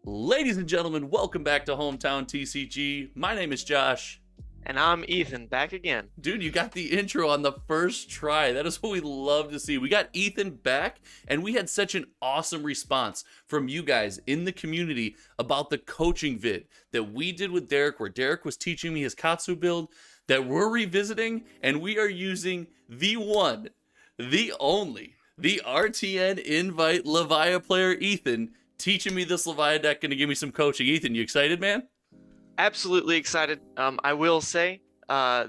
Ladies and gentlemen, welcome back to Hometown TCG. My name is Josh. And I'm Ethan, back again. Dude, you got the intro on the first try. That is what we love to see. We got Ethan back, and we had such an awesome response from you guys in the community about the coaching vid that we did with Derek, where Derek was teaching me his Katsu build, that we're revisiting, and we are using the one, the only, the RTN Invite Levia player, Ethan, teaching me this Levia deck, going to give me some coaching. Ethan, you excited, man? Absolutely excited. I will say,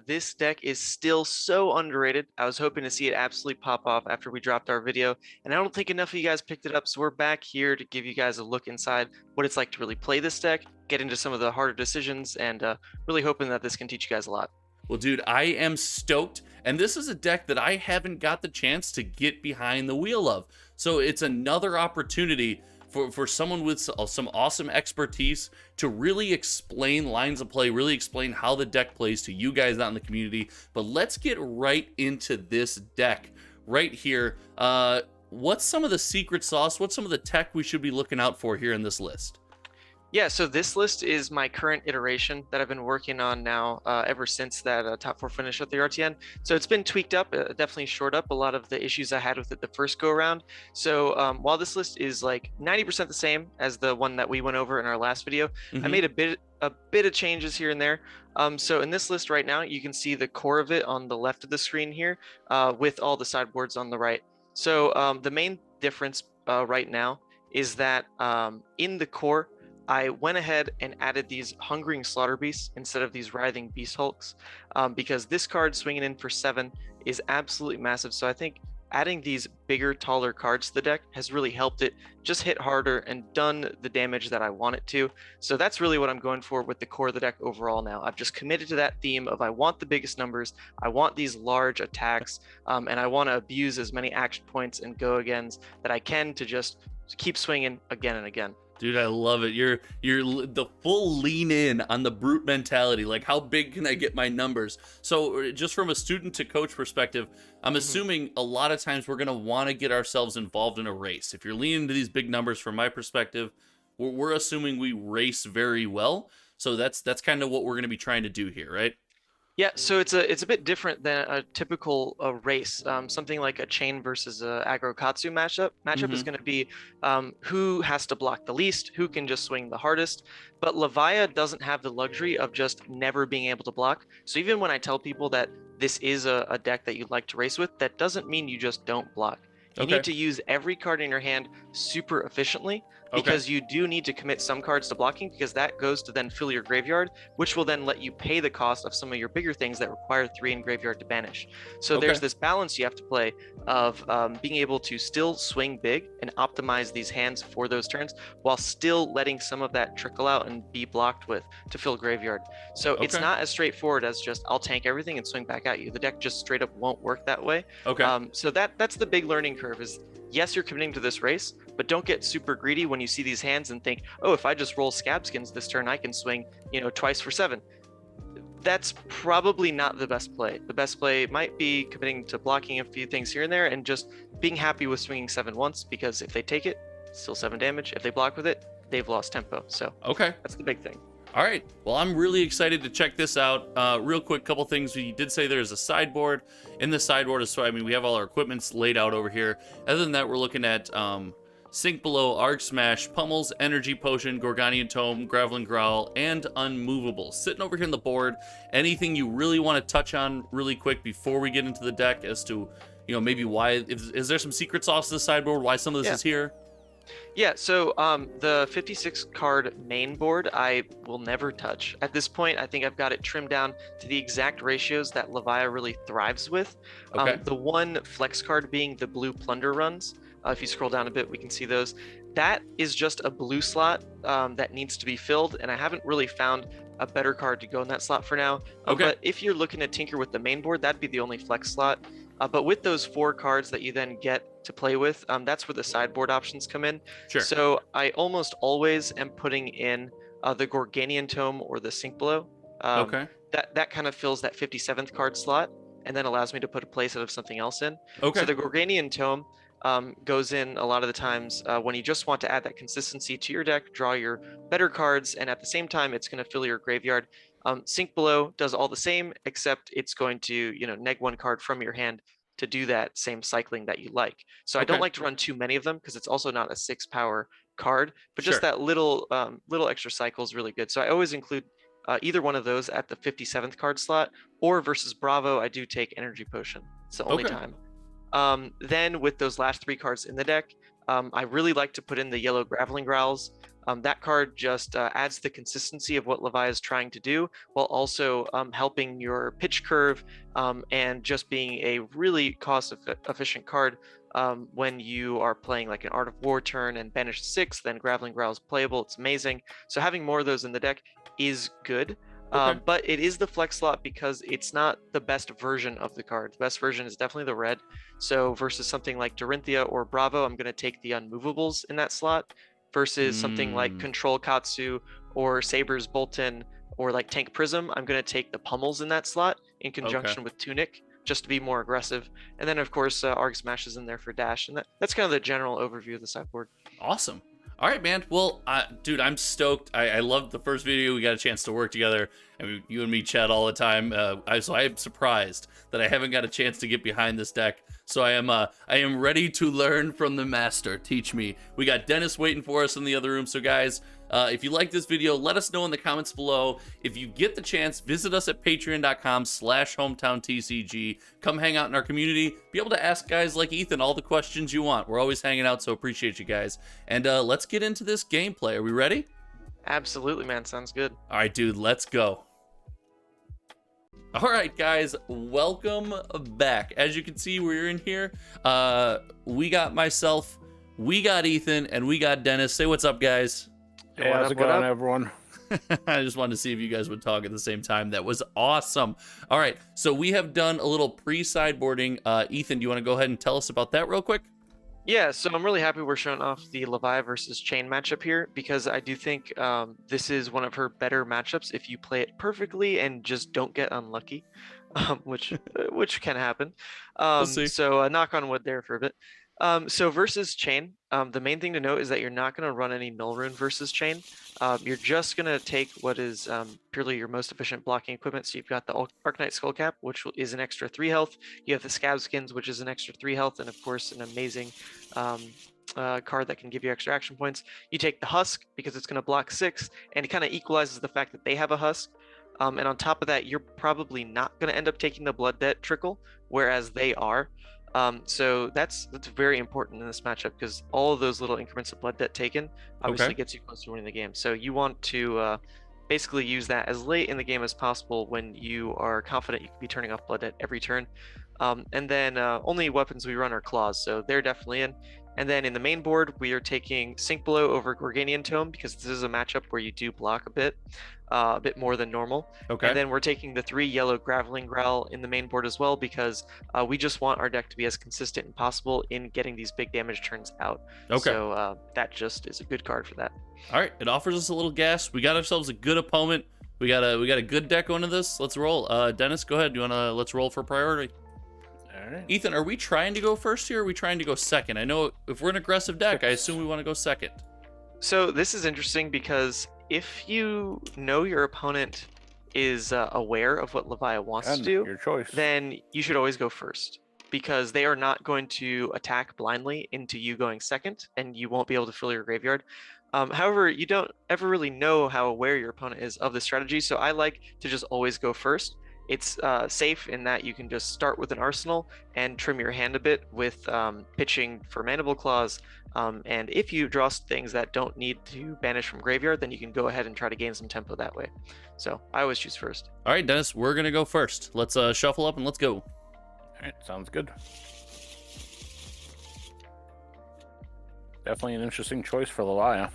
this deck is still so underrated. I was hoping to see it absolutely pop off after we dropped our video, and I don't think enough of you guys picked it up, so we're back here to give you guys a look inside what it's like to really play this deck, get into some of the harder decisions, and really hoping that this can teach you guys a lot. Well, dude, I am stoked, and this is a deck that I haven't got the chance to get behind the wheel of, so it's another opportunity for someone with some awesome expertise to really explain lines of play, really explain how the deck plays to you guys out in the community. But let's get right into this deck right here. What's some of the secret sauce? What's some of the tech we should be looking out for here in this list? Yeah, so this list is my current iteration that I've been working on now ever since that top 4 finish at the RTN. So it's been tweaked up, definitely shored up a lot of the issues I had with it the first go around. So while this list is like 90% the same as the one that we went over in our last video, I made a bit of changes here and there. So in this list right now, you can see the core of it on the left of the screen here with all the sideboards on the right. So the main difference right now is that in the core, I went ahead and added these Hungering Slaughter Beasts instead of these Writhing Beast Hulks because this card swinging in for 7 is absolutely massive. So I think adding these bigger, taller cards to the deck has really helped it just hit harder and done the damage that I want it to. So that's really what I'm going for with the core of the deck overall now. I've just committed to that theme of I want the biggest numbers, I want these large attacks, and I want to abuse as many action points and go-agains that I can to just keep swinging again and again. Dude, I love it. You're the full lean in on the brute mentality. Like, how big can I get my numbers? So just from a student to coach perspective, I'm assuming a lot of times we're going to want to get ourselves involved in a race. If you're leaning into these big numbers, from my perspective, we're assuming we race very well. So that's kind of what we're going to be trying to do here, right? Yeah, so it's a bit different than a typical race. Something like a Chane versus a aggro Katsu matchup is going to be who has to block the least, who can just swing the hardest. But Levia doesn't have the luxury of just never being able to block. So even when I tell people that this is a deck that you'd like to race with, that doesn't mean you just don't block. You need to use every card in your hand super efficiently because you do need to commit some cards to blocking because that goes to then fill your graveyard, which will then let you pay the cost of some of your bigger things that require 3 in graveyard to banish. So there's this balance you have to play of being able to still swing big and optimize these hands for those turns while still letting some of that trickle out and be blocked with to fill graveyard. So it's not as straightforward as just I'll tank everything and swing back at you. The deck just straight up won't work that way. So that's the big learning curve is yes, you're committing to this race, but don't get super greedy when you see these hands and think, oh, if I just roll Scabskins this turn, I can swing, twice for 7. That's probably not the best play. The best play might be committing to blocking a few things here and there and just being happy with swinging 7 once, because if they take it, it's still 7 damage. If they block with it, they've lost tempo. So that's the big thing. All right. Well, I'm really excited to check this out. Real quick, couple things. We did say there's a sideboard. In the sideboard, we have all our equipments laid out over here. Other than that, we're looking at Sink Below, Arc Smash, Pummels, Energy Potion, Gorganian Tome, Graveling Growl, and Unmovable. Sitting over here on the board, anything you really want to touch on really quick before we get into the deck as to, maybe why, is there some secret sauce to the sideboard, why some of this is here? Yeah, so the 56 card main board I will never touch. At this point, I think I've got it trimmed down to the exact ratios that Levia really thrives with. The one flex card being the blue Plunder runs. If you scroll down a bit, we can see those. That is just a blue slot that needs to be filled, and I haven't really found a better card to go in that slot for now. But if you're looking to tinker with the main board, that'd be the only flex slot. But with those 4 cards that you then get to play with, that's where the sideboard options come in. So I almost always am putting in the Gorganian Tome or the Sink Below. That kind of fills that 57th card slot. and then allows me to put a playset of something else in. Okay. So the Gorganian Tome goes in a lot of the times when you just want to add that consistency to your deck, draw your better cards, and at the same time, it's going to fill your graveyard. Sink Below does all the same, except it's going to, neg one card from your hand to do that same cycling that you like. So I don't Okay. like to run too many of them because it's also not a 6 power card, but Sure. just that little extra cycle is really good. So I always include either one of those at the 57th card slot, or versus Bravo, I do take Energy Potion. It's the only Okay. time. Then with those last 3 cards in the deck, I really like to put in the yellow Graveling Growls. That card just adds the consistency of what Levia is trying to do, while also helping your pitch curve and just being a really cost-efficient card when you are playing like an Art of War turn and banish 6, then Graveling Growls playable. It's amazing. So having more of those in the deck is good. Okay. But it is the flex slot because it's not the best version of the card. The best version is definitely the red. So versus something like Dorinthia or Bravo, I'm going to take the unmovables in that slot, versus something like Control Katsu or Saber's Bolton or like Tank Prism, I'm going to take the pummels in that slot in conjunction with Tunic, just to be more aggressive. And then of course Arg Smash is in there for dash, and that's kind of the general overview of the sideboard. Awesome. All right, man. Well, dude, I'm stoked. I loved the first video. We got a chance to work together. I mean, you and me chat all the time. So I am surprised that I haven't got a chance to get behind this deck. So I am ready to learn from the master. Teach me. We got Dennis waiting for us in the other room. So guys, if you like this video, let us know in the comments below. If you get the chance, visit us at patreon.com/hometowntcg. Come hang out in our community. Be able to ask guys like Ethan all the questions you want. We're always hanging out, so appreciate you guys. And let's get into this gameplay. Are we ready? Absolutely, man. Sounds good. All right, dude, let's go. All right, guys, welcome back. As you can see, we're in here. We got myself, we got Ethan, and we got Dennis. Say what's up, guys. Hey, how's it going, everyone? I just wanted to see if you guys would talk at the same time. That was awesome. All right, so we have done a little pre-sideboarding. Ethan, do you want to go ahead and tell us about that real quick? Yeah, so I'm really happy we're showing off the Levia versus Chane matchup here, because I do think this is one of her better matchups if you play it perfectly and just don't get unlucky, which can happen. We'll see. So knock on wood there for a bit. So versus Chane, the main thing to note is that you're not going to run any Null Rune versus Chane. You're just going to take what is purely your most efficient blocking equipment. So you've got the Arcanite Skullcap, which is an extra 3 health. You have the Scab Skins, which is an extra 3 health, and of course an amazing card that can give you extra action points. You take the Husk because it's going to block 6, and it kind of equalizes the fact that they have a Husk. And on top of that, you're probably not going to end up taking the Blood Debt Trickle, whereas they are. So that's very important in this matchup, because all of those little increments of blood debt taken obviously gets you close to winning the game. So you want to basically use that as late in the game as possible when you are confident you can be turning off blood debt every turn. And then only weapons we run are claws, so they're definitely in. And then in the main board, we are taking Sink Below over Gorganian Tome, because this is a matchup where you do block a bit more than normal. And then we're taking the 3 yellow Graveling Growl in the main board as well, because we just want our deck to be as consistent as possible in getting these big damage turns out. So that just is a good card for that. All right, it offers us a little gas. We got ourselves a good opponent. We got a good deck going to this. Let's roll. Dennis, go ahead. Let's roll for priority. All right. Ethan, are we trying to go first here, or are we trying to go second? I know if we're an aggressive deck, I assume we want to go second. So this is interesting, because if you know your opponent is aware of what Levia wants to do, your choice, then you should always go first, because they are not going to attack blindly into you going second, and you won't be able to fill your graveyard. However, you don't ever really know how aware your opponent is of the strategy, so I like to just always go first. It's safe in that you can just start with an arsenal and trim your hand a bit with pitching for Mandible Claws. And if you draw things that don't need to banish from graveyard, then you can go ahead and try to gain some tempo that way. So I always choose first. All right, Dennis, we're going to go first. Let's shuffle up and let's go. All right, sounds good. Definitely an interesting choice for Levia.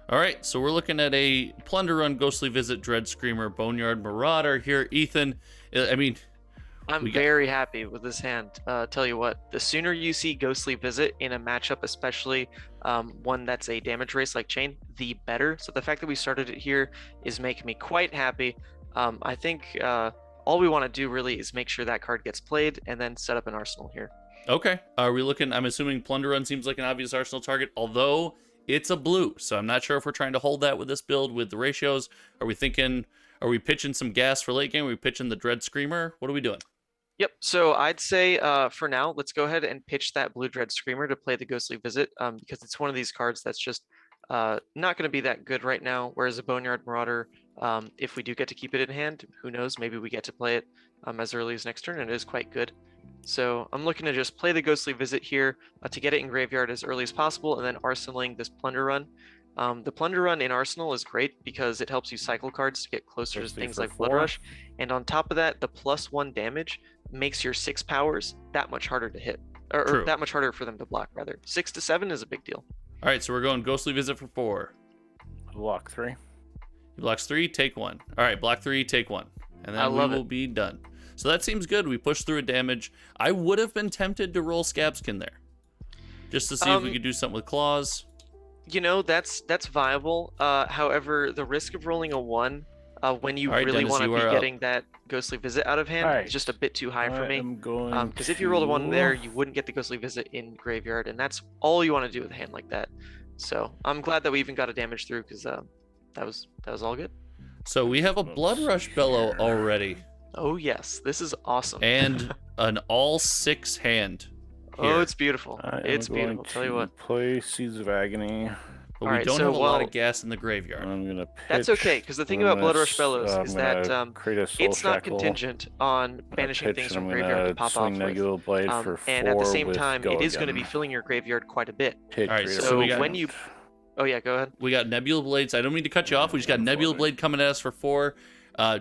All right, so we're looking at a Plunder Run, Ghostly Visit, Dread Screamer, Boneyard Marauder here. Ethan, I mean... I'm very happy with this hand. Tell you what, the sooner you see Ghostly Visit in a matchup, especially one that's a damage race like Chane, the better. So the fact that we started it here is making me quite happy. I think all we want to do really is make sure that card gets played and then set up an arsenal here. Okay. Are we looking? I'm assuming Plunder Run seems like an obvious arsenal target, although it's a blue. So I'm not sure if we're trying to hold that with this build with the ratios. Are we thinking? Are we pitching some gas for late game? Are we pitching the Dread Screamer? What are we doing? Yep. So I'd say for now, let's go ahead and pitch that Blue Dread Screamer to play the Ghostly Visit because it's one of these cards that's just not going to be that good right now. Whereas a Boneyard Marauder, if we do get to keep it in hand, who knows? Maybe we get to play it as early as next turn, and it is quite good. So I'm looking to just play the Ghostly Visit here to get it in graveyard as early as possible, and then arsenaling this Plunder Run. The Plunder Run in Arsenal is great because it helps you cycle cards to get closer to things like Blood Rush. And on top of that, the +1 damage makes your 6 powers that much harder to hit. Or that much harder for them to block, rather. 6 to 7 is a big deal. All right, so we're going Ghostly Visit for 4. Block 3. He blocks 3, take 1. All right, block 3, take 1. And then we will be done. So that seems good. We push through a damage. I would have been tempted to roll Scabskin there. Just to see if we could do something with claws. You know, that's viable. However, the risk of rolling a 1 when you really want to be getting that Ghostly Visit out of hand is just a bit too high for me. Because if you rolled a 1 there, you wouldn't get the Ghostly Visit in graveyard, and that's all you want to do with a hand like that. So I'm glad that we even got a damage through because that was all good. So we have a Blood Rush Bellow already. Oh yes, this is awesome. And an all 6 hand. Here. Oh, it's beautiful. It's beautiful. Tell you what. Play Seeds of Agony. But we don't have a lot of gas in the graveyard. I'm gonna pitch. That's okay, because the thing about Blood Rush Bellows is that it's not contingent on banishing things from graveyard to pop off with. And at the same time, it is going to be filling your graveyard quite a bit. All right, so when you... Oh yeah, go ahead. We got Nebula Blades. I don't mean to cut you off. We just got Nebula Blade coming at us for 4.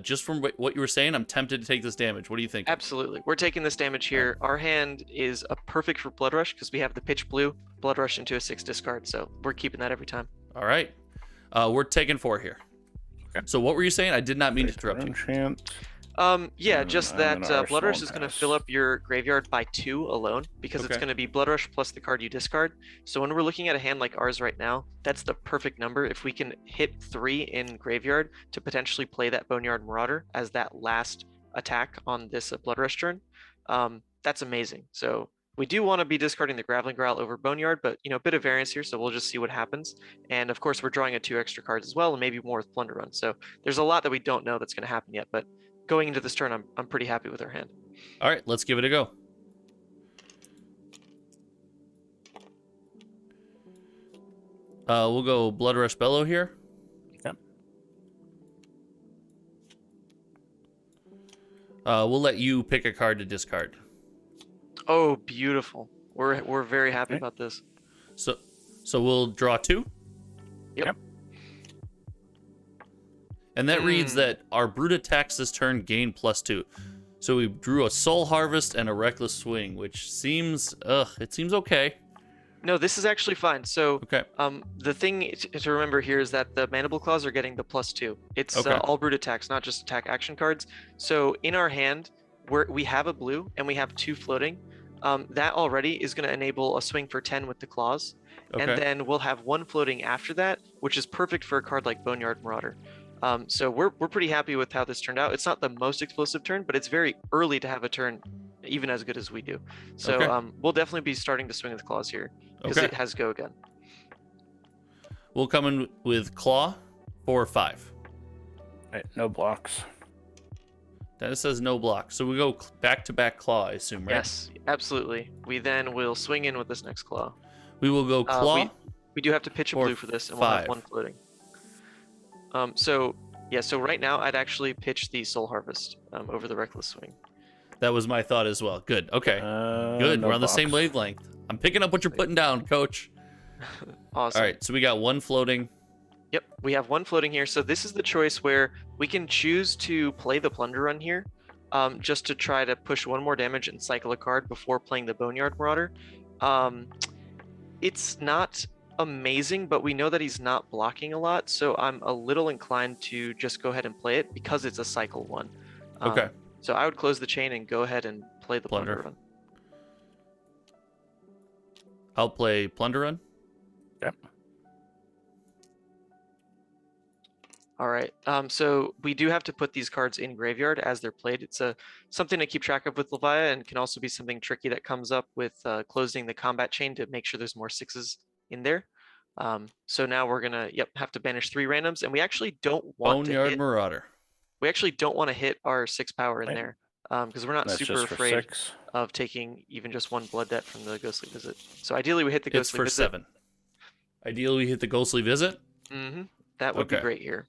Just from what you were saying, I'm tempted to take this damage. What do you think? Absolutely. We're taking this damage here. Our hand is perfect for Blood Rush because we have the pitch blue, Blood Rush into a 6 discard. So we're keeping that every time. All right. We're taking 4 here. Okay. So what were you saying? I did not mean to interrupt you. Yeah, just that Blood Rush is going to fill up your graveyard by 2 alone because it's going to be Blood Rush plus the card you discard. So when we're looking at a hand like ours right now, that's the perfect number. If we can hit 3 in graveyard to potentially play that Boneyard Marauder as that last attack on this Blood Rush turn, that's amazing. So we do want to be discarding the Graveling Growl over Boneyard, but a bit of variance here, so we'll just see what happens. And of course, we're drawing 2 extra cards as well, and maybe more with Plunder Run. So there's a lot that we don't know that's going to happen yet, but going into this turn, I'm pretty happy with our hand. All right, let's give it a go. We'll go Blood Rush Bellow here. Yep. We'll let you pick a card to discard. Oh, beautiful. We're very happy about this. So we'll draw 2. Yep. And that reads that our brute attacks this turn gain +2. So we drew a Soul Harvest and a Reckless Swing, which seems, it seems okay. No, this is actually fine. So the thing to remember here is that the Mandible Claws are getting the +2. It's all brute attacks, not just attack action cards. So in our hand, we have a blue and we have 2 floating. That already is going to enable a swing for 10 with the claws. And then we'll have 1 floating after that, which is perfect for a card like Boneyard Marauder. So we're pretty happy with how this turned out. It's not the most explosive turn, but it's very early to have a turn even as good as we do. So we'll definitely be starting to swing with claws here because it has go again. We'll come in with claw 4 or 5. Right, no blocks. Dennis says no block. So we go back-to-back claw, I assume, right? Yes, absolutely. We then will swing in with this next claw. We will go claw. We do have to pitch a blue for this, and we'll have 1 floating. So right now I'd actually pitch the Soul Harvest over the Reckless Swing. That was my thought as well. Good. Okay. Good. No We're on the same wavelength. I'm picking up what you're putting down, Coach. Awesome. All right. So we got 1 floating. Yep. We have 1 floating here. So this is the choice where we can choose to play the Plunder Run here, just to try to push 1 more damage and cycle a card before playing the Boneyard Marauder. It's not amazing, but we know that he's not blocking a lot, so I'm a little inclined to just go ahead and play it because it's a cycle 1. So I would close the chain and go ahead and play the Plunder Run. I'll play Plunder Run. Yep. All right. So we do have to put these cards in graveyard as they're played. It's something to keep track of with Levia, and can also be something tricky that comes up with closing the combat chain to make sure there's more sixes in there. So now we're gonna have to banish 3 randoms, and we actually don't want to Boneyard hit. Marauder. We actually don't want to hit our 6 power in Right. there, because we're not That's super just for afraid 6. of taking even just 1 blood debt from the ghostly visit. So ideally we hit the It's ghostly for visit. 7. Ideally, we hit the ghostly visit. That would be Okay. great here.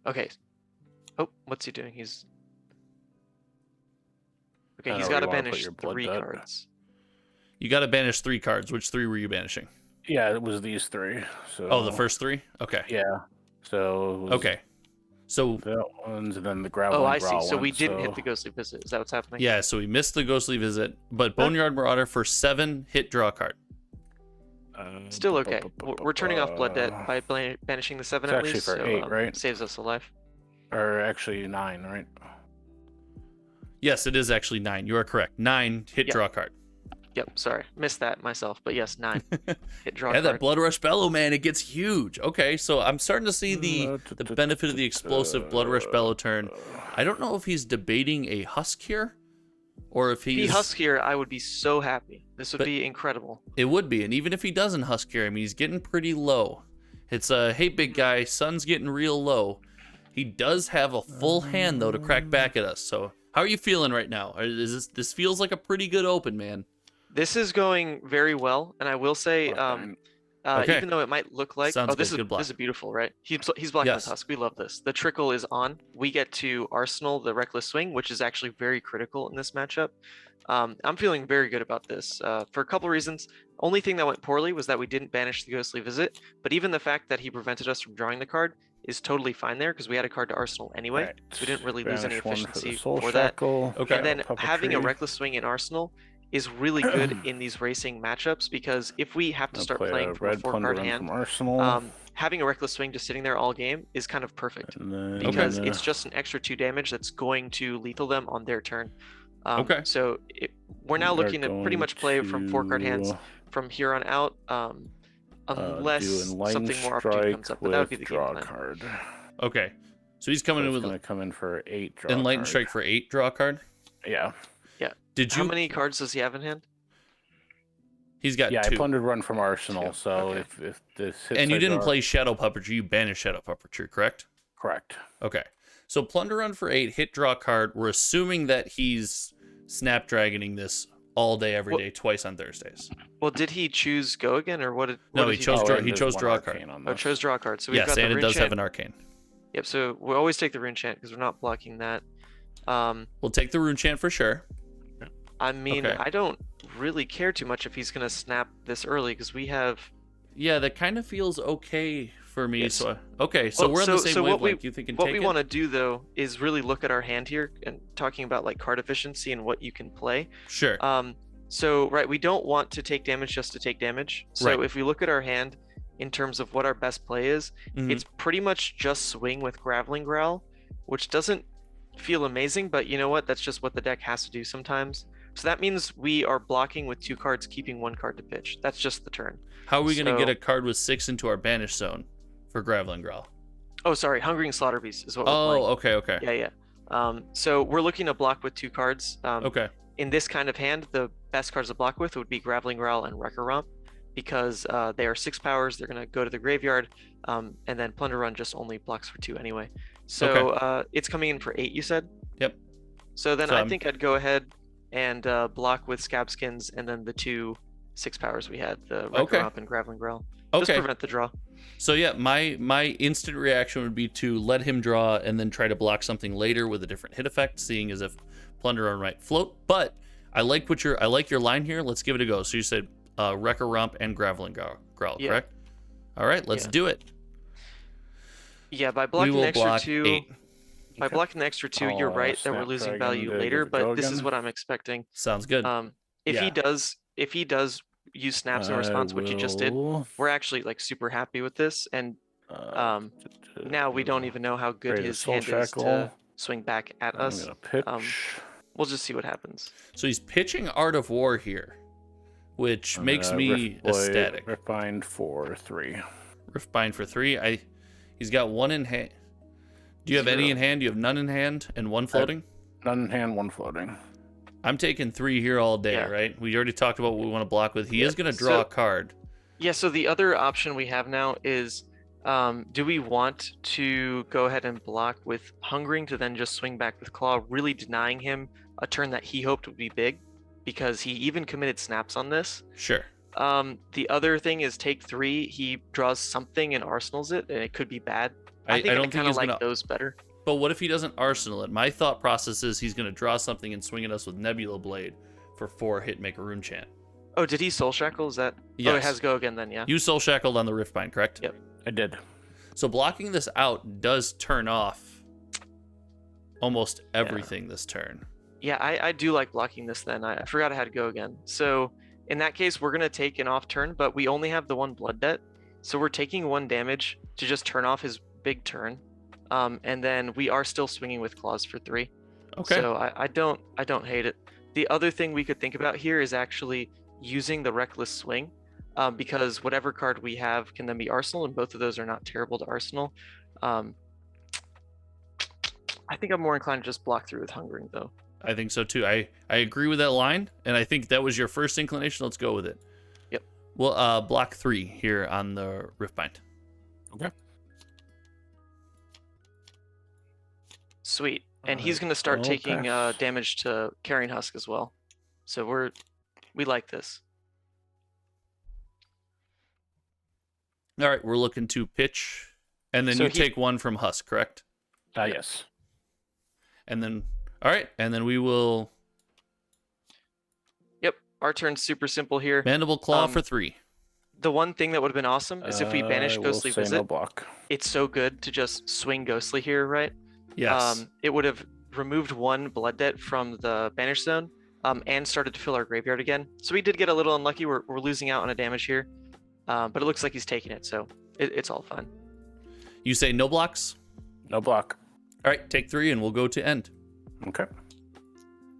Okay. Oh, what's he doing? He's okay. I He's know where got to you wanna put banish your blood 3 debt. cards. You got to banish 3 cards. Which 3 were you banishing? Yeah, it was these 3. So Oh, the first 3? Okay. Yeah. So it was Okay. So that ones, and then the gravel. Oh, and I see. growl So we one, didn't so- hit the ghostly visit. Is that what's happening? yeah, so we missed the ghostly visit, but Boneyard Marauder for 7 hit draw card. Still okay. We're turning off blood debt by banishing the 7 It's at actually least. for So 8, right? saves us a life. Or actually 9, right? Yes, it is actually 9. You are correct. 9 hit Yep. draw card. Yep. Sorry, missed that myself. But yes, 9 hit draw Yeah, that card. Blood Rush Bellow, man, it gets huge. Okay, so I'm starting to see the benefit of the explosive Blood Rush Bellow turn. I don't know if he's debating a Husk here, or if If he he's... husk here, I would be so happy. This would But- be incredible. It would be, and even if he doesn't Husk here, I mean, he's getting pretty low. It's hey, big guy, sun's getting real low. He does have a full hand, though, to crack back at us. So how are you feeling right now? This feels like a pretty good open, man. This is going very well, and I will say, Okay. even though it might look like, Sounds this good. Good block. is beautiful, right? He's blocking Yes. the tusk. We love this. The trickle is on. We get to arsenal the reckless swing, which is actually very critical in this matchup. I'm feeling very good about this for a couple reasons. Only thing that went poorly was that we didn't banish the ghostly visit, but even the fact that he prevented us from drawing the card is totally fine there because we had a card to arsenal anyway, so we didn't really lose any efficiency for that. Okay. And then having a reckless swing in arsenal is really good in these racing matchups because if we have to start playing from a 4-card hand, having a reckless swing just sitting there all game is kind of perfect because it's just an extra 2 damage that's going to lethal them on their turn. So we're now looking to pretty much play from 4-card hands from here on out, unless something more opportune comes up. But that would be the game plan. card. Okay. So he's coming in with gonna come in for 8 draw. Enlightened card. Strike for 8 draw card. Yeah. Did you? How many cards does he have in hand? He's got Yeah, 2. I plundered run from Arsenal, so Okay. if this hits, And you I didn't draw- play Shadow Puppetry. You banished Shadow Puppetry, correct? correct. Okay. So Plunder Run for 8, hit draw card. We're assuming that he's Snapdragoning this all day, every day, twice on Thursdays. Well, did he choose go again, or what did? No, what he did chose do? draw. and He there's chose one draw arcane card. on Oh, this. chose draw card. So we've Yes, got the and it rune does chant. have an arcane. Yep. So we always take the rune chant because we're not blocking that. We'll take the rune chant for sure. I mean, Okay. I don't really care too much if he's gonna snap this early because we have. Yeah, that kind of feels okay for me. Yes. So we're on the same wavelength. You think you can What take we it? want to do though is really look at our hand here and talking about like card efficiency and what you can play. Sure. So right, we don't want to take damage just to take damage. So Right. if we look at our hand in terms of what our best play is, Mhm. it's pretty much just swing with Graveling Growl, which doesn't feel amazing, but you know what? That's just what the deck has to do sometimes. So that means we are blocking with 2 cards, keeping 1 card to pitch. That's just the turn. How are we going to get so- a card with 6 into our banish zone for Graveling Growl? Oh, sorry, Hungering Slaughter Beast is what we're playing. Oh, okay. Yeah. So we're looking to block with 2 cards. Okay. In this kind of hand, the best cards to block with would be Graveling Growl and Wrecker Romp because they are 6 powers. They're going to go to the graveyard, and then Plunder Run just only blocks for 2 anyway. So it's coming in for 8, you said? Yep. So then So I think I'd go ahead and block with Scab Skins and then the 2 6 powers we had, the Wrecker Okay. Romp and Graveling Growl. Just Okay. prevent the draw. So yeah, my instant reaction would be to let him draw and then try to block something later with a different hit effect, seeing as if Plunder Run might float. But I like your line here. Let's give it a go. So you said Wrecker Romp and Graveling Growl, Yeah. correct? All right, let's Yeah. do it. Yeah, by We blocking the will extra block 2, 8. by Okay. blocking the extra 2, you're I'll right that we're losing Snapdragon value to later, give it a go but this is again. what I'm expecting. Sounds good. If Yeah. he does use snaps in response, which he just did, we're actually like super happy with this, and now we don't even know how good Create a his Soul hand is to Shackle. swing back at I'm us. gonna pitch. We'll just see what happens. So he's pitching Art of War here, which makes me ecstatic. Refined for 3. Riftbind for 3. He's got 1 in hand. Do you have any in hand? Do you have none in hand and 1 floating? None in hand, 1 floating. I'm taking 3 here all day, right? We already talked about what we want to block with. He is going to draw a card. Yeah, so the other option we have now is, do we want to go ahead and block with Hungering to then just swing back with Claw, really denying him a turn that he hoped would be big, because he even committed snaps on this. Sure. The other thing is take 3, he draws something and arsenals it, and it could be bad. I think I kind of like those better. But what if he doesn't arsenal it? My thought process is he's going to draw something and swing at us with Nebula Blade for 4 hit, make a rune chant. Oh, did he Soul Shackle? Is that? Yes. Oh, it has go again then, yeah. You Soul Shackled on the Riftbind, correct? Yep. I did. So blocking this out does turn off almost everything this turn. Yeah, I do like blocking this then. I forgot I had to go again. So in that case, we're going to take an off turn, but we only have the 1 blood debt. So we're taking 1 damage to just turn off his big turn. And then we are still swinging with claws for 3. Okay. So I don't hate it. The other thing we could think about here is actually using the Reckless Swing, because whatever card we have can then be Arsenal, and both of those are not terrible to Arsenal. I think I'm more inclined to just block through with Hungering, though. I think so too. I agree with that line, and I think that was your first inclination. Let's go with it. Yep. Well, block 3 here on the Riftbind. Okay. Sweet. And he's going to start taking damage to Carrying Husk as well. So we like this. All right, we're looking to pitch, and then you take 1 from Husk, correct? Yes. And then, all right, and then we will... Yep, our turn's super simple here. Mandible Claw for 3. The one thing that would have been awesome is if we banish Ghostly Visit. No block. It's so good to just swing Ghostly here, right? Yes. It would have removed 1 blood debt from the banish zone, and started to fill our graveyard again. So we did get a little unlucky. We're losing out on a damage here, but it looks like he's taking it, so it's all fine. You say no blocks? No block. All right, take 3, and we'll go to end. Okay.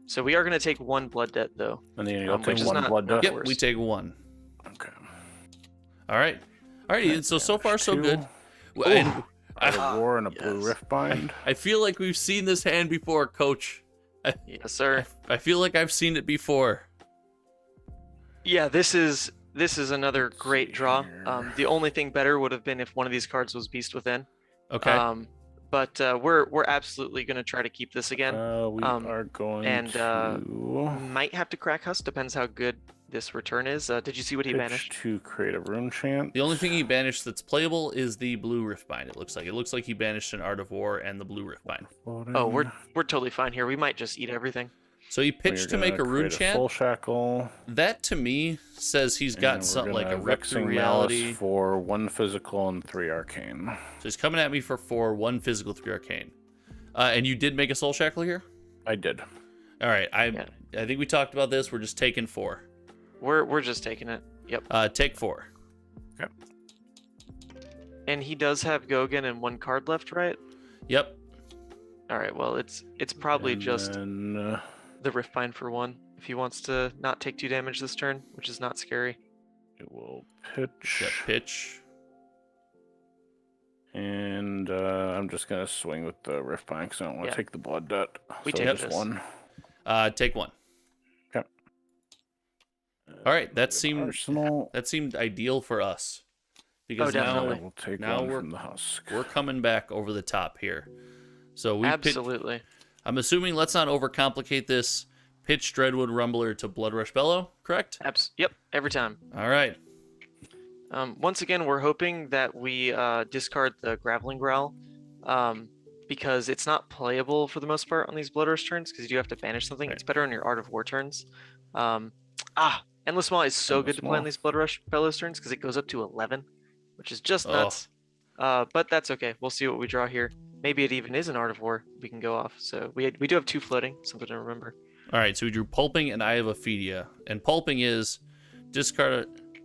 So we are going to take 1 blood debt, though. And then you'll which take is 1 not blood debt. Yep, we take 1. Okay. All right. All right, Ian, so far so 2. good. And Out of War and a blue Riftbind. I feel like we've seen this hand before, Coach. Yes, sir. I feel like I've seen it before. Yeah, this is another great draw. The only thing better would have been if one of these cards was Beast Within. Okay. But we're absolutely going to try to keep this again. We are going to might have to crack Husk, depends how good this return is. Did you see what he pitch banished? to create a rune chant. The only thing he banished that's playable is the blue Riftbind. It looks like he banished an Art of War and the blue Riftbind. Oh, we're totally fine here. We might just eat everything. So he pitched to make a rune chant. Soul Shackle. That to me says he's got something like a Rip Through Reality for 1 physical and 3 arcane. So he's coming at me for 4, 1 physical, 3 arcane. And you did make a Soul Shackle here? I did. All right. I think we talked about this. We're just taking 4. We're just taking it. Yep. Take 4. Okay. And he does have Gogan and 1 card left, right? Yep. All right. Well, it's probably just the Riftbind for 1 if he wants to not take 2 damage this turn, which is not scary. It will pitch. Yep, pitch. And I'm just gonna swing with the Riftbind because I don't want to take the blood debt. We so take just this. 1. Take 1. Okay. All right, that seemed Arsenal. that seemed ideal for us because definitely. We'll take now 1 we're- from the Husk. we're coming back over the top here. So we Absolutely. I'm assuming, let's not overcomplicate this. Pitch Dreadwood Rumbler to Blood Rush Bellow, correct? Yep. Every time. All right. Once again, we're hoping that we discard the Graveling Growl, because it's not playable for the most part on these Blood Rush turns, because you do have to banish something. Right. It's better on your Art of War turns. Endless Maw is so good to play on these Blood Rush Bellows turns, because it goes up to 11, which is just nuts. But that's okay. We'll see what we draw here. Maybe it even is an Art of War we can go off. So we do have 2 floating, something to remember. All right, so we drew Pulping and Eye of Ophidia. And Pulping is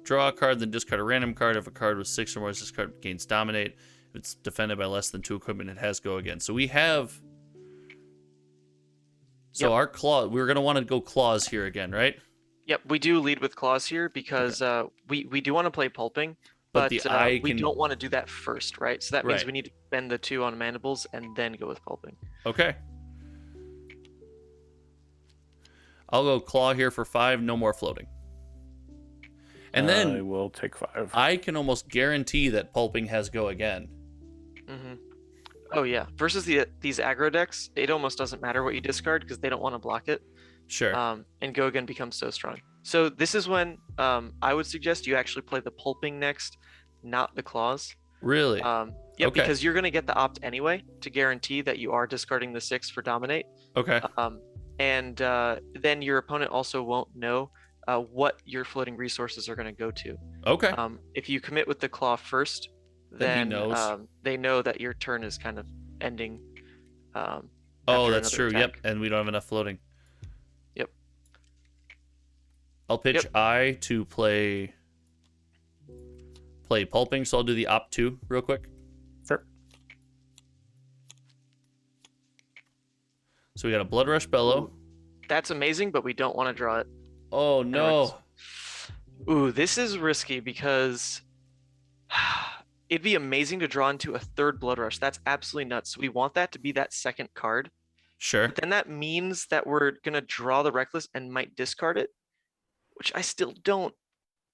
draw a card, then discard a random card. If a card with 6 or more, this card gains Dominate. If it's defended by less than 2 equipment, it has Go Again. So we have... So our claw, we're going to want to go claws here again, right? Yep, we do lead with claws here because we do want to play Pulping, But the eye we can... don't want to do that first, right? So that means Right. we need to spend the 2 on mandibles and then go with pulping. Okay. I'll go claw here for 5, no more floating. And I then will take 5. I can almost guarantee that pulping has go again. Mm-hmm. Oh yeah. Versus these aggro decks, it almost doesn't matter what you discard because they don't want to block it. Sure. And go again becomes so strong. So this is when I would suggest you actually play the pulping next, not the claws. Really? Yeah, Okay. because you're gonna get the opt anyway to guarantee that you are discarding the 6 for dominate. Okay. And then your opponent also won't know what your floating resources are going to go to. Okay. If you commit with the claw first, Then he knows. they know that your turn is kind of ending. Oh, after that's true. another attack. Yep. And we don't have enough floating. Yep. I'll pitch Yep. I to play pulping, so I'll do the opt 2 real quick. Sure. So we got a Blood Rush Bellow. That's amazing, but we don't want to draw it. Oh no. Ooh, this is risky because it'd be amazing to draw into a 3rd Blood Rush. That's absolutely nuts. We want that to be that 2nd card. Sure. But then that means that we're going to draw the Reckless and might discard it, which I still don't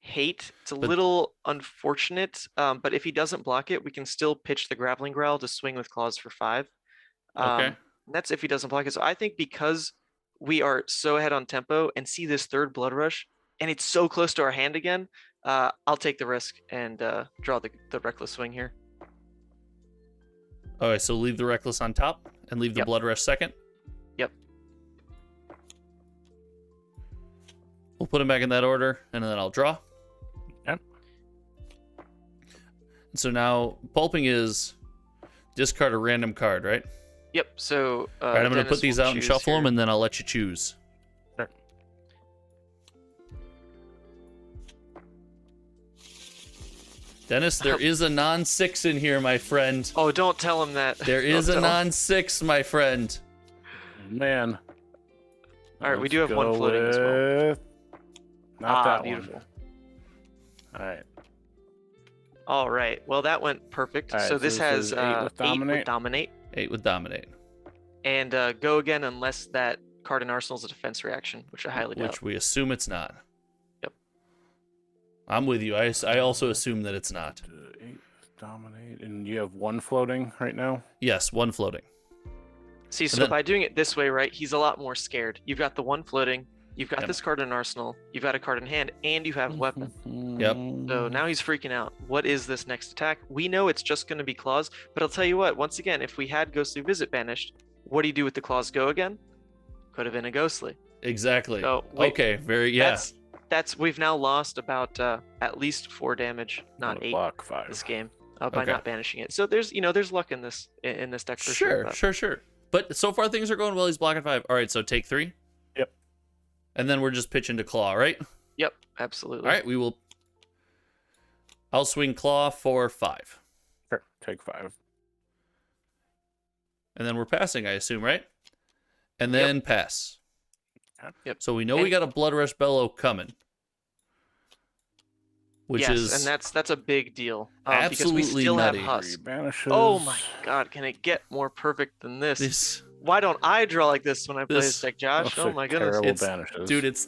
hate. It's a little unfortunate, but if he doesn't block it, we can still pitch the Graveling Growl to swing with claws for 5. Okay. That's if he doesn't block it. So I think because we are so ahead on tempo and see this 3rd Blood Rush, and it's so close to our hand again, I'll take the risk and draw the Reckless swing here. Okay, so leave the Reckless on top and leave the Yep. Blood Rush second. Yep. We'll put him back in that order, and then I'll draw. Yep. So now pulping is discard a random card, right? Yep. So All right, I'm going to Dennis put these will out and choose shuffle here. them, and then I'll let you choose. Sure. Dennis, there is a non-6 in here, my friend. Oh, don't tell him that. There is a Don't tell him. non-6, my friend. Man. All right, we Let's do have one go floating as well. with- Not that beautiful. one. All right. All right. Well, that went perfect. All right, so so this this has is 8 with 8 with dominate. dominate 8 with Dominate, and go again unless that card in Arsenal is a defense reaction, which I highly doubt. which we assume it's not. Yep. I'm with you. I also assume that it's not. 8 with dominate. And you have 1 floating right now? Yes, 1 floating. See, so then- by doing it this way, right, he's a lot more scared. You've got the 1 floating, you've got Yep. this card in Arsenal, you've got a card in hand, and you have a weapon. Yep. So now he's freaking out. What is this next attack? We know it's just going to be claws, but I'll tell you what, once again, if we had Ghostly Visit banished, what do you do with the claws go again? Could have been a Ghostly. Exactly. So, wait, okay, yeah. That's we've now lost about at least 4 damage, not 8 Block 5. this game, by Okay. not banishing it. So there's luck in this deck for sure. Sure. But so far things are going well. He's blocking 5. All right, so take 3. Yep. And then we're just pitching to claw, right? Yep, absolutely. All right, I'll swing claw for 5. Sure. Take 5. And then we're passing, I assume, right? And then pass. Yep. So we know we got a Blood Rush Bellow coming. Which yes, is and that's a big deal. Because absolutely we still nutty. have Husk. 3 banishes. Oh my god, can it get more perfect than this? this Why don't I draw like this when I play This- this deck, Josh? Those Oh are my goodness. terrible It's- banishes. dude, it's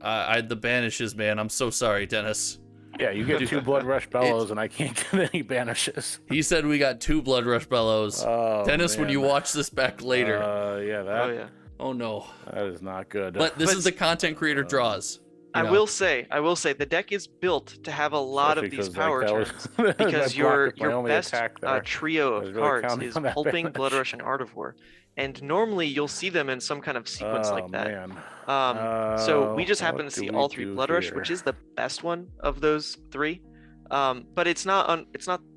the banishes, man. I'm so sorry, Dennis. Yeah, you get 2 Blood Rush Bellows, and I can't get any banishes. He said we got 2 Blood Rush Bellows. Oh, Dennis, when man. you watch this back later. Yeah, Oh yeah. Oh no. that is not good. But this is the content creator draws. I will say, the deck is built to have a lot of Especially these 'cause, power that was- turns that because block your was my only best attack there. trio I of was really cards counting is on that Pulping, banish. Blood Rush, and Art of War, and normally you'll see them in some kind of sequence like that. Man. So we just what happen to do see we all 3 do Blood Rush, here? which is the best one of those 3. But it's not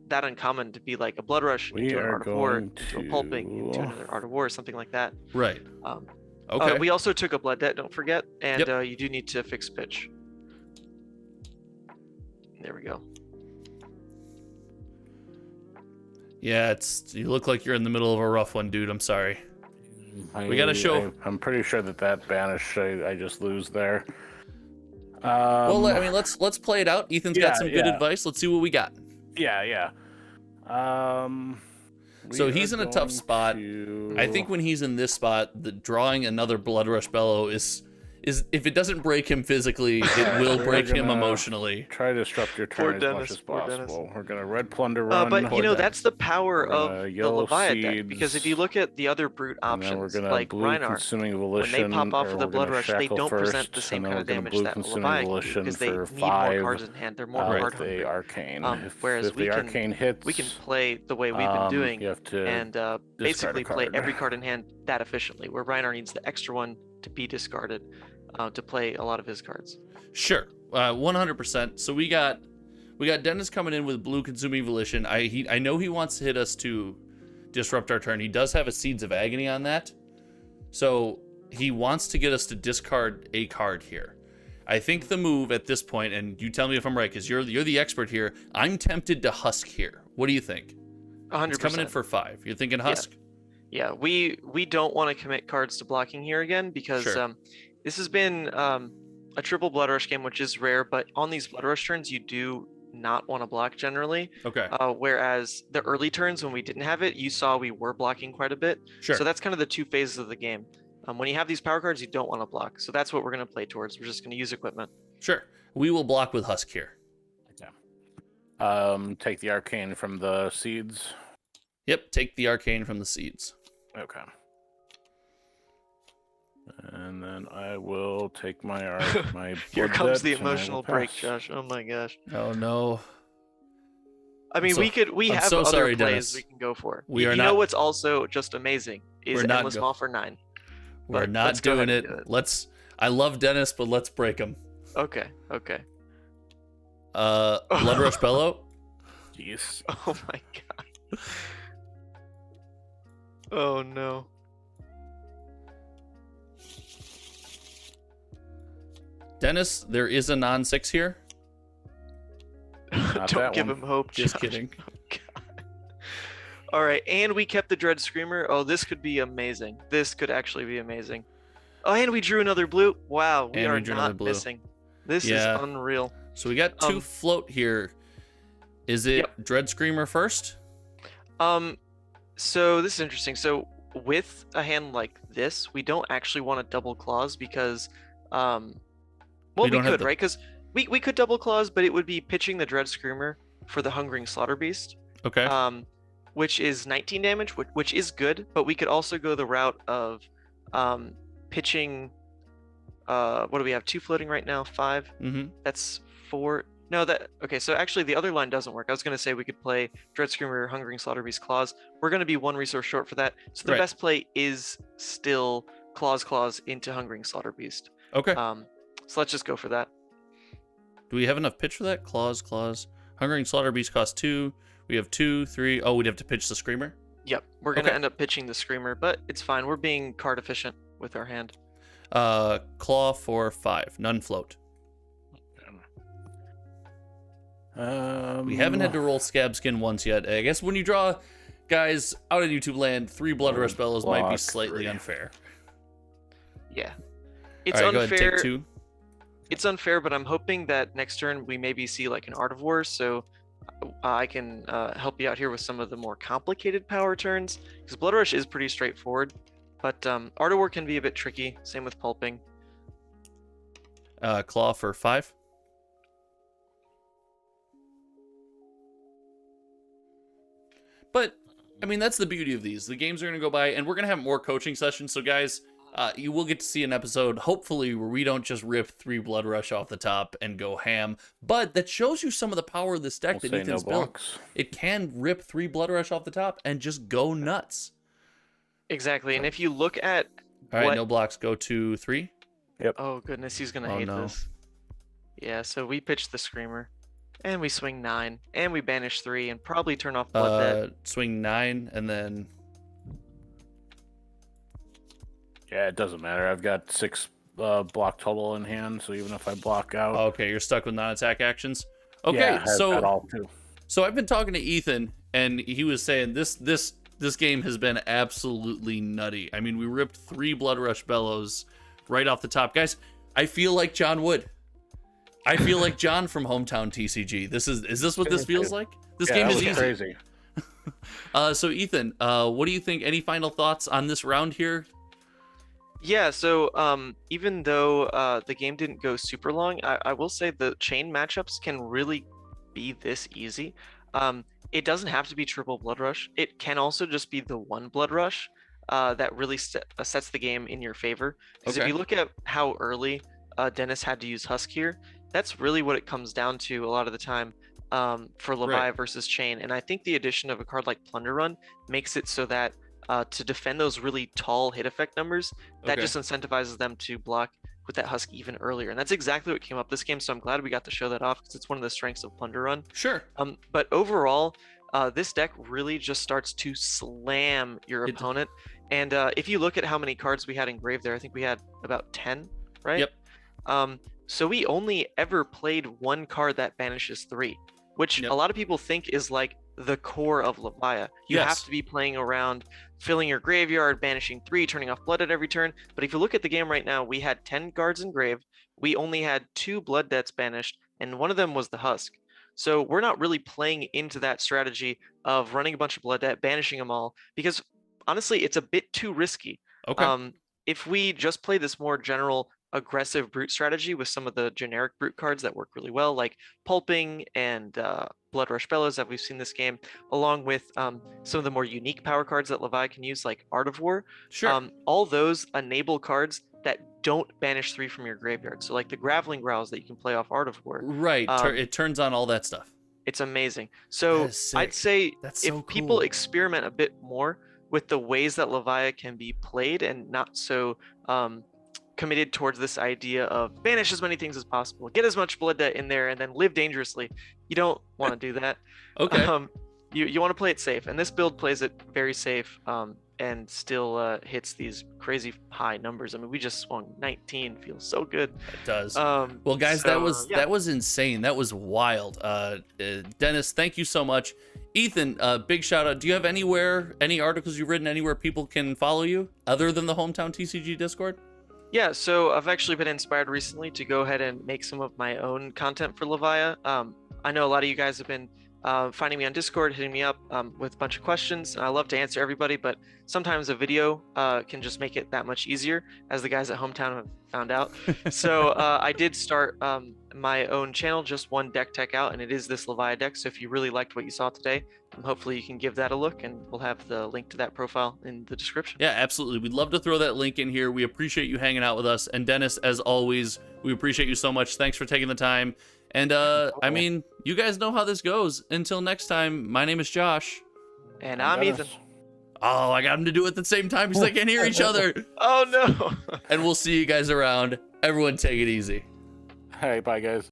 that uncommon to be like a Blood Rush We into an are Art of War, going into a Pulping, into to- another Art of War, or something like that. Right. Um, Okay. we also took a Blood Debt, don't forget, and Yep. you do need to fix pitch. There we go. Yeah, you look like you're in the middle of a rough one, dude. I'm sorry. We gotta show- I'm pretty sure that banish I just lose there. Well, I mean, let's play it out. Ethan's got some good advice. Let's see what we got. Yeah. So he's in a tough spot. I think when he's in this spot, drawing another Blood Rush Bellow is if it doesn't break him physically, it will break him emotionally. Try to disrupt your turn as much as possible. We're gonna red plunder run. But you know that's the power of the Levia deck, seeds, because if you look at the other brute options like Reinhardt, when they pop off with a Blood Rush, they don't present the same kind of damage that Levia can, because they need more cards in hand. They're more card hungry. Arcane. Whereas we can play the way we've been doing and basically play every card in hand that efficiently. Where Reinhardt needs the extra one to be discarded to play a lot of his cards. Sure, 100%. So we got Dennis coming in with blue consuming volition. I know he wants to hit us to disrupt our turn. He does have a Seeds of Agony on that, so he wants to get us to discard a card here. I think the move at this point, and you tell me if I'm right, because you're the expert here. I'm tempted to Husk here. What do you think? 100%. It's coming in for 5. You're thinking Husk? Yeah, we don't want to commit cards to blocking here again, because this has been a triple Blood Rush game, which is rare, but on these Blood Rush turns, you do not want to block generally. Okay. Whereas the early turns when we didn't have it, you saw we were blocking quite a bit. Sure. So that's kind of the two phases of the game. When you have these power cards, you don't want to block. So that's what we're going to play towards. We're just going to use equipment. Sure. We will block with Husk here. Yeah. Take the Arcane from the Seeds. Yep, take the Arcane from the Seeds. Okay. And then I will take my Here comes the emotional break, Josh. Oh my gosh. Oh no. I mean, we have other plays Dennis. we can go for. You know what's also just amazing is Endless Maw for 9. We're not doing it. I love Dennis, but let's break him. Okay. Blood Rush Bellow. Jeez. Oh my god. Oh no. Dennis, there is a non-6 here. Don't give him hope. Just Josh. kidding. Oh, God. All right, and we kept the Dread Screamer. Oh, this could be amazing. This could actually be amazing. Oh, and we drew another blue. Wow, we are not missing. This is unreal. So we got 2 float here. Is it Dread Screamer first? So this is interesting. So with a hand like this, we don't actually want to double claws because we could, right? Because we could double claws, but it would be pitching the Dread Screamer for the Hungering Slaughter Beast. Okay. Which is 19 damage, which is good, but we could also go the route of pitching. What do we have? 2 floating right now. 5. Mm-hmm. That's 4. No, okay. So actually, the other line doesn't work. I was going to say we could play Dread Screamer, Hungering Slaughter Beast, Claws. We're going to be 1 resource short for that. So the best play is still Claws into Hungering Slaughter Beast. Okay. So let's just go for that. Do we have enough pitch for that? Claws. Hungering Slaughter Beast costs 2. We have 2, 3. Oh, we'd have to pitch the Screamer? Yep. We're going to end up pitching the Screamer, but it's fine. We're being card efficient with our hand. Claw for 5. None float. We haven't had to roll Scab Skin once yet. I guess when you draw guys out in YouTube land, 3 Blood Rush Bellows might be slightly unfair. Yeah. It's unfair. Go ahead, take 2. It's unfair, but I'm hoping that next turn we maybe see like an Art of War, so I can help you out here with some of the more complicated power turns, because Blood Rush is pretty straightforward, but Art of War can be a bit tricky. Same with Pulping. Claw for 5. But, I mean, that's the beauty of these. The games are going to go by, and we're going to have more coaching sessions. So, guys, you will get to see an episode, hopefully, where we don't just rip 3 Blood Rush off the top and go ham. But that shows you some of the power of this deck that Ethan's built. It can rip 3 Blood Rush off the top and just go nuts. Exactly. And if you look at... All right, no blocks. Go to 3. Yep. Oh, goodness. He's going to hate this. Yeah, so we pitched the Screamer. And we swing 9, and we banish 3, and probably turn off Blood. Swing 9, and then... Yeah, it doesn't matter. I've got 6 block total in hand, so even if I block out... Okay, you're stuck with non-attack actions? Okay, yeah, so I've been talking to Ethan, and he was saying this game has been absolutely nutty. I mean, we ripped 3 Blood Rush Bellows right off the top. Guys, I feel like John Wood. I feel like John from Hometown TCG. Is this what this feels like? This game that is was easy. crazy. So Ethan, what do you think? Any final thoughts on this round here? Yeah, so even though the game didn't go super long, I will say the Chane matchups can really be this easy. It doesn't have to be triple Blood Rush. It can also just be the one Blood Rush that really sets the game in your favor. Because if Okay. you look at how early Dennis had to use Husk here, that's really what it comes down to a lot of the time for Levia Right. versus Chane. And I think the addition of a card like Plunder Run makes it so that to defend those really tall hit effect numbers, that Okay. just incentivizes them to block with that Husk even earlier. And that's exactly what came up this game. So I'm glad we got to show that off because it's one of the strengths of Plunder Run. Sure. But overall, this deck really just starts to slam your It- opponent. And if you look at how many cards we had engraved there, I think we had about 10, right? Yep. So we only ever played one card that banishes 3, which Yep. a lot of people think is like the core of Levia. You Yes. have to be playing around, filling your graveyard, banishing 3, turning off Blood at every turn. But if you look at the game right now, we had 10 cards engraved. We only had 2 Blood Debts banished, and one of them was the Husk. So we're not really playing into that strategy of running a bunch of Blood Debt, banishing them all, because honestly, it's a bit too risky. Okay. If we just play this more general aggressive brute strategy with some of the generic brute cards that work really well, like Pulping and Blood Rush Bellows that we've seen this game, along with some of the more unique power cards that Levia can use, like Art of War. Sure. All those enable cards that don't banish 3 from your graveyard. So like the Graveling Growls that you can play off Art of War. Right. It turns on all that stuff. It's amazing. So That is sick. I'd say That's if so people cool. experiment a bit more with the ways that Levia can be played and not so committed towards this idea of banish as many things as possible, get as much blood debt in there, and then live dangerously. You don't want to do that. Okay. You want to play it safe, and this build plays it very safe and still hits these crazy high numbers. I mean, we just swung 19, feels so good. It does. Um, Well, guys, so, that was insane. That was wild. Dennis, thank you so much. Ethan, big shout out. Do you have any articles you've written anywhere people can follow you other than the Hometown TCG Discord? Yeah, so I've actually been inspired recently to go ahead and make some of my own content for Levia. I know a lot of you guys have been finding me on Discord, hitting me up with a bunch of questions, and I love to answer everybody, but sometimes a video can just make it that much easier, as the guys at Hometown have found out. So I did start my own channel, just one deck tech out, and it is this Levia deck. So if you really liked what you saw today, hopefully you can give that a look, and we'll have the link to that profile in the description. Yeah, absolutely. We'd love to throw that link in here. We appreciate you hanging out with us. And Dennis, as always, we appreciate you so much. Thanks for taking the time. And I mean, you guys know how this goes. Until next time, my name is Josh. And I'm Ethan. Oh, I got him to do it at the same time because they can't hear each other. Oh no! And we'll see you guys around. Everyone take it easy. All right, bye guys.